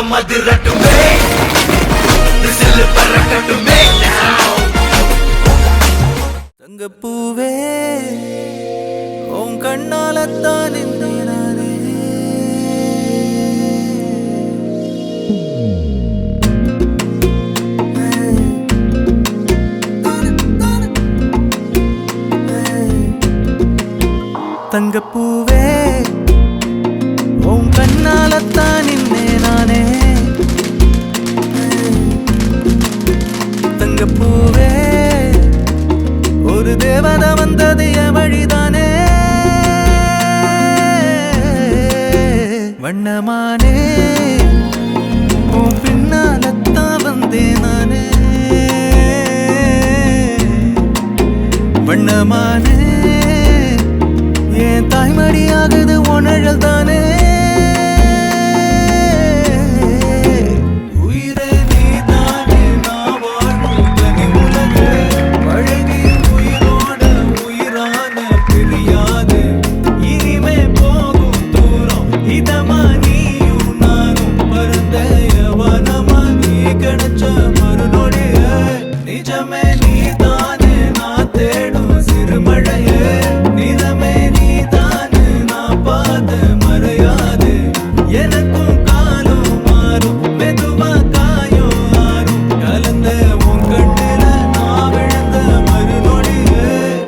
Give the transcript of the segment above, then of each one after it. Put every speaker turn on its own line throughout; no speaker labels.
உலகம் அதிரட்டுமே விசில் பறக்கட்டுமே
தங்கப்பூவே உன் கண்ணாலத்தான் நானே தங்கப்பூவே உன் கண்ணாலத்தான் நானே தங்கப்பூவே ஒரு தேவதை வந்தது என் வழிதானே வண்ணமானே உன் பின்னாலத்தான் வந்தேன் நானே வண்ணமானே என் தாய்மடியாகுது உணழல் தானே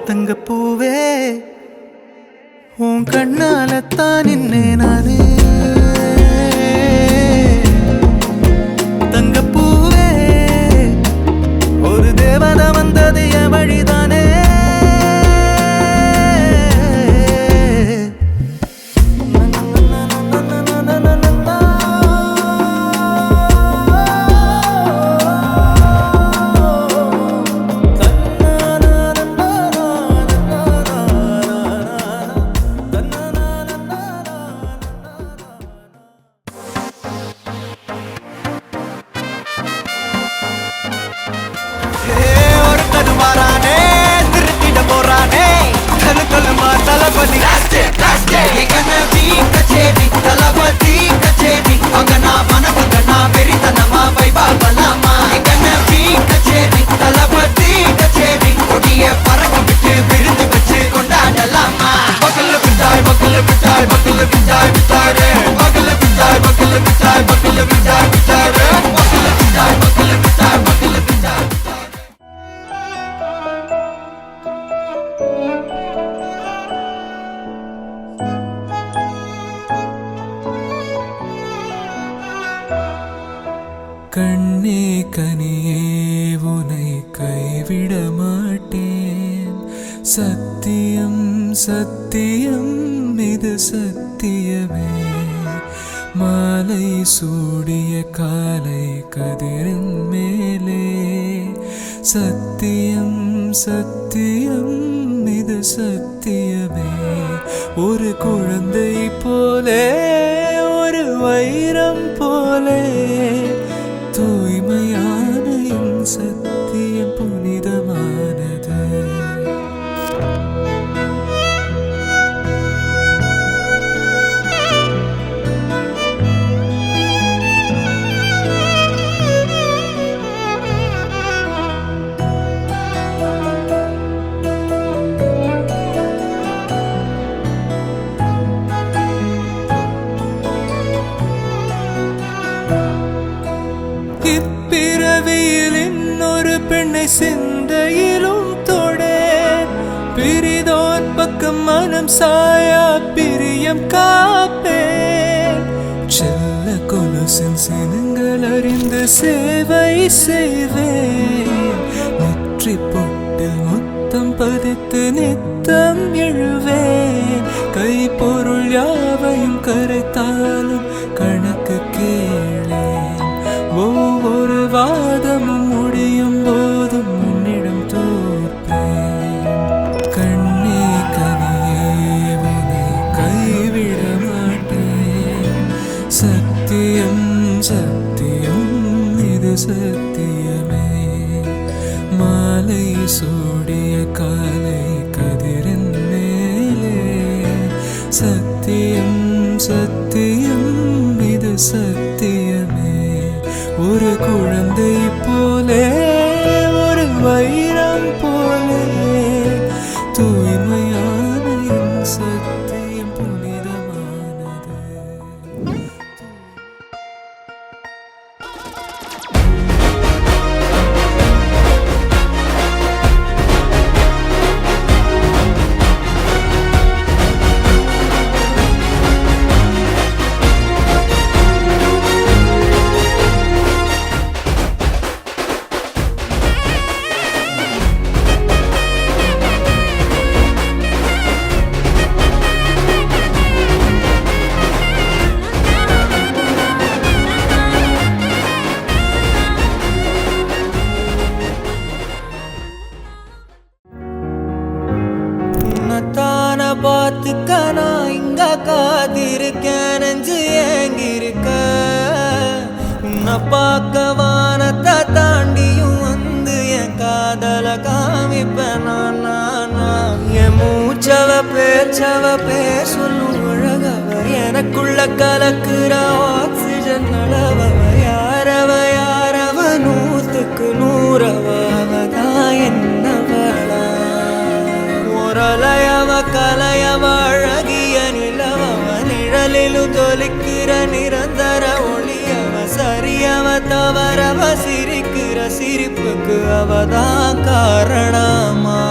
தங்கப்பூவே உன் கண்ணாலத்தான் நானே தங்கப்பூவே ஒரு தேவதை வந்தது என் வழிதானே கண்ணே கனியே உனை கைவிட மாட்டேன் சத்தியம் சத்தியம் இது சத்தியமே மாலை சூடிய காலை கதிரின் மேலே சத்தியம் சத்தியம் இது சத்தியமே ஒரு குழந்தை போலே ஒரு வைரம் போலே தூய்மையான என் சத்தியம் புனிதமானது இப்பிறவியில் இன்னொரு பெண்ணை சிந்தையிலும் தொடேன் பிரிதோர் பக்கம் மனம் சாயா பிரியம் காப்பேன் செல்ல கொலுசின் சினங்கள் அறிந்து சேவை செய்வேன் நெற்றி பொட்டில் முத்தம் பதித்து நித்தம் எழுவேன் கை பொருள் யாவையும் கரைத்தாலும் கணக்கு கேளேன் ஒவ்வொரு வாதமும் முடியும் போதும் உன்னிடம் தோற்பேன் கண்ணே கனியே உன்னை கைவிட மாட்டேன் சத்தியம் சத்தியம் இது சத்தியமே மாலை சூடிய காலை கதிரின் மேலே சத்தியம் சத்தியம் இது சத்தியமே ஒரு குழந்தை போலே ஒரு வைரம் போலே தூய்மையான என் சத்தியம் புனிதமானது. உன்னைத்தான பார்த்துக்க நான் இங்க காத்திருக்கேன், நெஞ்சு ஏங்கிருக்க. உன்னை பார்க்க வானத்தை தாண்டியும் வந்து என் காதல காமிப்பேன் நான். என் மூச்சவ பேர் சொல்லும் அழகவ, எனக்குள்ள கலக்குற ஆக்சிஜன் அளவ. யாரவ 100க்கு 100 அவதான் என்னவளா. ஒரலையவ கலையவ அழகிய நிலவவ, நிழலிலும் தொலிக்கிற நிரந்தர ஒளியவ. சரியவ தவறவ சிரிக்கிற சிரிப்புக்கு அவதான் காரணமா.